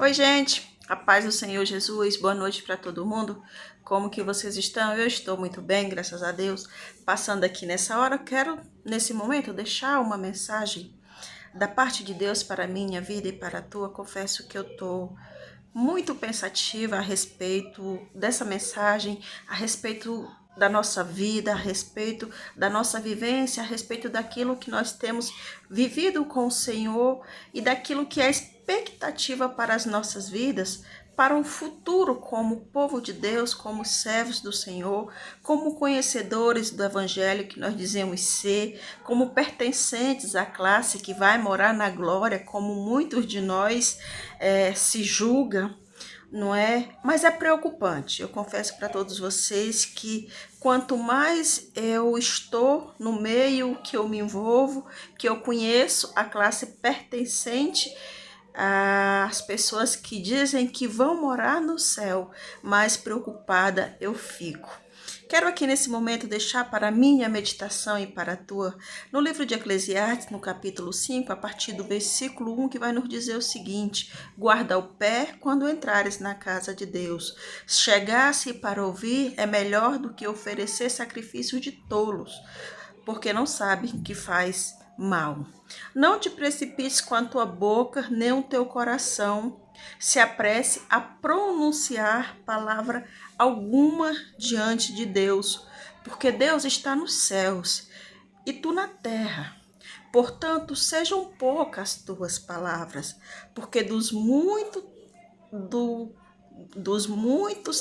Oi, gente, a paz do Senhor Jesus, boa noite para todo mundo. Como que vocês estão? Eu estou muito bem, graças a Deus. Passando aqui nessa hora, quero nesse momento deixar uma mensagem da parte de Deus para a minha vida e para a tua. Confesso que eu estou muito pensativa a respeito dessa mensagem, a respeito da nossa vida, a respeito da nossa vivência, a respeito daquilo que nós temos vivido com o Senhor e daquilo que é expectativa para as nossas vidas, para um futuro como povo de Deus, como servos do Senhor, como conhecedores do Evangelho que nós dizemos ser, como pertencentes à classe que vai morar na glória, como muitos de nós se julga, não é? Mas é preocupante. Eu confesso para todos vocês que quanto mais eu estou no meio, que eu me envolvo, que eu conheço a classe pertencente às pessoas que dizem que vão morar no céu, mais preocupada eu fico. Quero aqui nesse momento deixar para a minha meditação e para a tua, no livro de Eclesiastes, no capítulo 5, a partir do versículo 1, que vai nos dizer o seguinte: guarda o pé quando entrares na casa de Deus. Chegar-se para ouvir é melhor do que oferecer sacrifício de tolos, porque não sabem que faz mal. Não te precipites com a tua boca, nem o teu coração se apresse a pronunciar palavra alguma diante de Deus, porque Deus está nos céus e tu na terra. Portanto, sejam poucas tuas palavras, porque dos muitos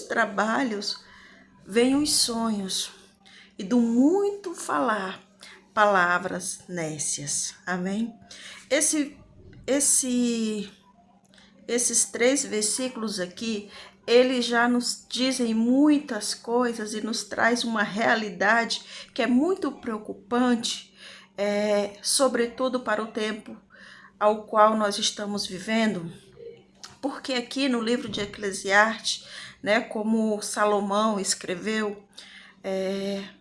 trabalhos vêm os sonhos, e do muito falar, palavras nécias. Amém? Esses 3 versículos aqui, eles já nos dizem muitas coisas e nos traz uma realidade que é muito preocupante, sobretudo para o tempo ao qual nós estamos vivendo, porque aqui no livro de Eclesiastes, né, como Salomão escreveu,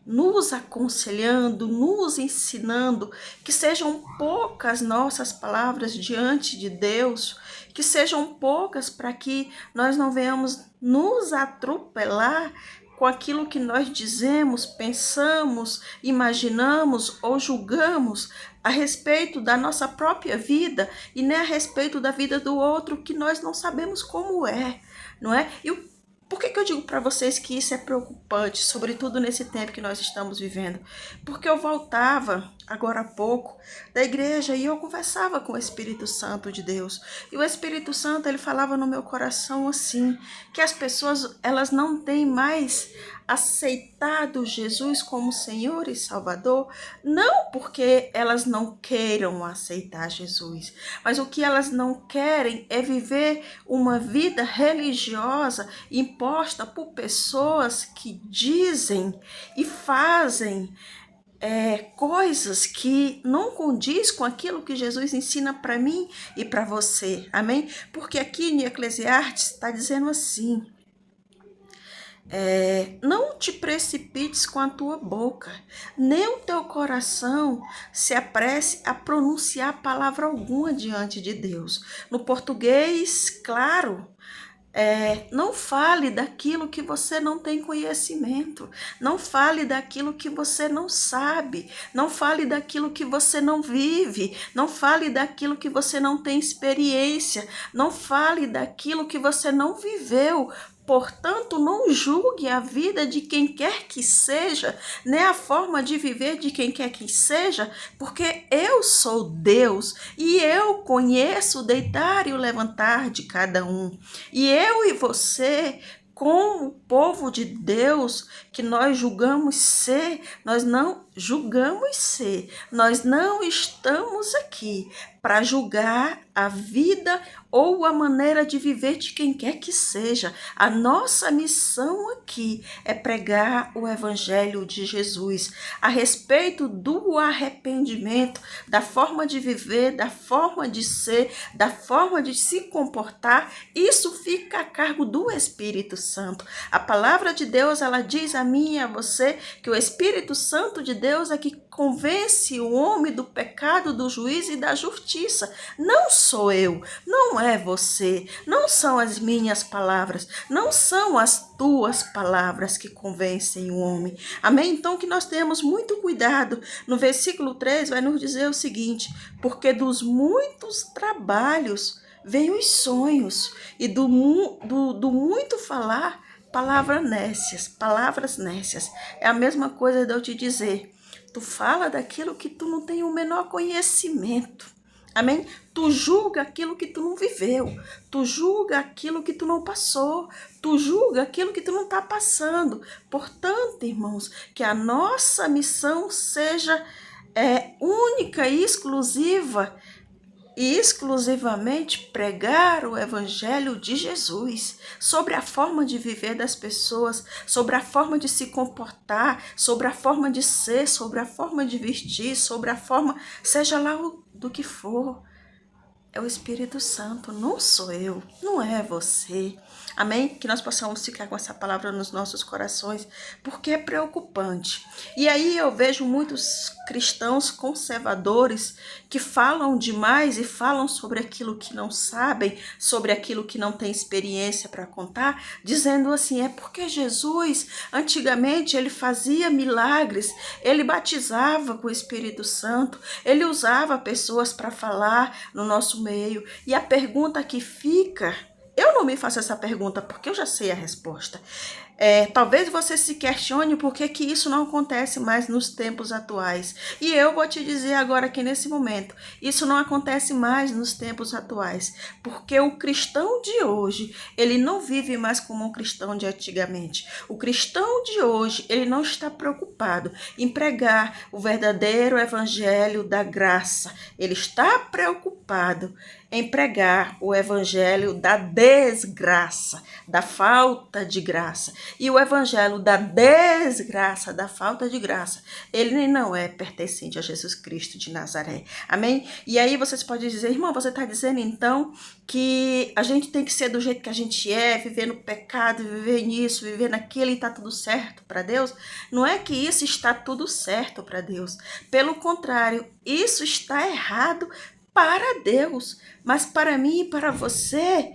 nos aconselhando, nos ensinando, que sejam poucas nossas palavras diante de Deus, que sejam poucas para que nós não venhamos nos atropelar com aquilo que nós dizemos, pensamos, imaginamos ou julgamos a respeito da nossa própria vida e nem a respeito da vida do outro, que nós não sabemos como é, não é? E por que eu digo para vocês que isso é preocupante, sobretudo nesse tempo que nós estamos vivendo? Porque eu voltava, agora há pouco, da igreja e eu conversava com o Espírito Santo de Deus. E o Espírito Santo, ele falava no meu coração assim, que as pessoas, elas não têm mais aceitado Jesus como Senhor e Salvador, não porque elas não queiram aceitar Jesus, mas o que elas não querem é viver uma vida religiosa imposta por pessoas que dizem e fazem coisas que não condiz com aquilo que Jesus ensina para mim e para você, amém? Porque aqui em Eclesiastes está dizendo assim: não te precipites com a tua boca, nem o teu coração se apresse a pronunciar palavra alguma diante de Deus. No português, claro, não fale daquilo que você não tem conhecimento, não fale daquilo que você não sabe, não fale daquilo que você não vive, não fale daquilo que você não tem experiência, não fale daquilo que você não viveu. Portanto, não julgue a vida de quem quer que seja, nem a forma de viver de quem quer que seja, porque eu sou Deus e eu conheço o deitar e o levantar de cada um. E eu e você, como o povo de Deus, que nós julgamos ser, nós não julgamos ser, nós não estamos aqui para julgar a vida ou a maneira de viver de quem quer que seja. A nossa missão aqui é pregar o Evangelho de Jesus a respeito do arrependimento, da forma de viver, da forma de ser, da forma de se comportar. Isso fica a cargo do Espírito Santo. A palavra de Deus, ela diz a mim e a você que o Espírito Santo de Deus Deus é que convence o homem do pecado, do juízo e da justiça. Não sou eu, não é você, não são as minhas palavras, não são as tuas palavras que convencem o homem. Amém? Então que nós tenhamos muito cuidado. No versículo 3 vai nos dizer o seguinte: porque dos muitos trabalhos vêm os sonhos, e do muito falar, palavras nécias. É a mesma coisa de eu te dizer, tu fala daquilo que tu não tem o menor conhecimento. Amém? Tu julga aquilo que tu não viveu, tu julga aquilo que tu não passou, tu julga aquilo que tu não está passando. Portanto, irmãos, que a nossa missão seja única e exclusiva e exclusivamente pregar o Evangelho de Jesus, sobre a forma de viver das pessoas, sobre a forma de se comportar, sobre a forma de ser, sobre a forma de vestir, sobre a forma, seja lá do que for. É o Espírito Santo, não sou eu, não é você. Amém? Que nós possamos ficar com essa palavra nos nossos corações, porque é preocupante. E aí eu vejo muitos cristãos conservadores que falam demais e falam sobre aquilo que não sabem, sobre aquilo que não tem experiência para contar, dizendo assim, é porque Jesus, antigamente, ele fazia milagres, ele batizava com o Espírito Santo, ele usava pessoas para falar no nosso meio. E a pergunta que fica, eu não me faço essa pergunta porque eu já sei a resposta. Talvez você se questione por que isso não acontece mais nos tempos atuais. E eu vou te dizer agora aqui nesse momento, isso não acontece mais nos tempos atuais, porque o cristão de hoje, ele não vive mais como um cristão de antigamente. O cristão de hoje, ele não está preocupado em pregar o verdadeiro evangelho da graça. Ele está preocupado em pregar o evangelho da desgraça, da falta de graça. E o evangelho da desgraça, da falta de graça, ele não é pertencente a Jesus Cristo de Nazaré. Amém? E aí vocês podem dizer, irmão, você está dizendo então que a gente tem que ser do jeito que a gente é, viver no pecado, viver nisso, viver naquilo e está tudo certo para Deus? Não é que isso está tudo certo para Deus. Pelo contrário, isso está errado para Deus, mas para mim e para você,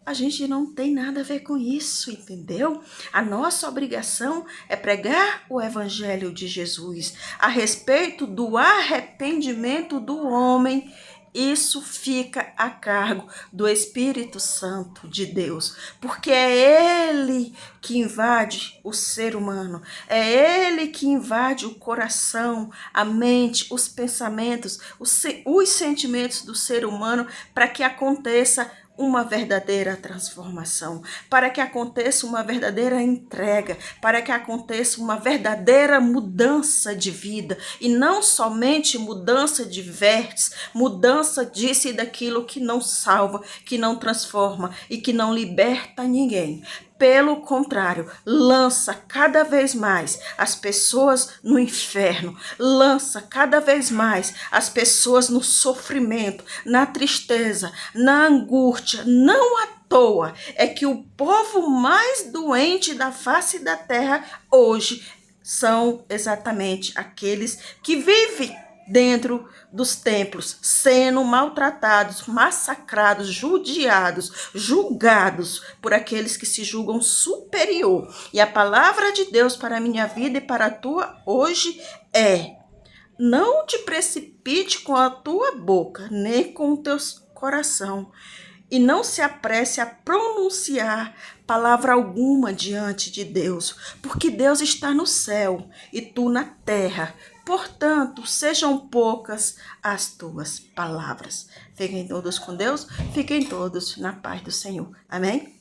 a gente não tem nada a ver com isso, entendeu? A nossa obrigação é pregar o Evangelho de Jesus a respeito do arrependimento do homem. Isso fica a cargo do Espírito Santo de Deus, porque é Ele que invade o ser humano, é Ele que invade o coração, a mente, os pensamentos, os sentimentos do ser humano para que aconteça uma verdadeira transformação, para que aconteça uma verdadeira entrega, para que aconteça uma verdadeira mudança de vida, e não somente mudança de vestes, mudança disso e daquilo que não salva, que não transforma e que não liberta ninguém. Pelo contrário, lança cada vez mais as pessoas no inferno, lança cada vez mais as pessoas no sofrimento, na tristeza, na angústia. Não à toa é que o povo mais doente da face da terra hoje são exatamente aqueles que vivem dentro dos templos, sendo maltratados, massacrados, judiados, julgados por aqueles que se julgam superior. E a palavra de Deus para a minha vida e para a tua hoje é: não te precipite com a tua boca, nem com o teu coração, e não se apresse a pronunciar palavra alguma diante de Deus, porque Deus está no céu e tu na terra. Portanto, sejam poucas as tuas palavras. Fiquem todos com Deus, fiquem todos na paz do Senhor. Amém?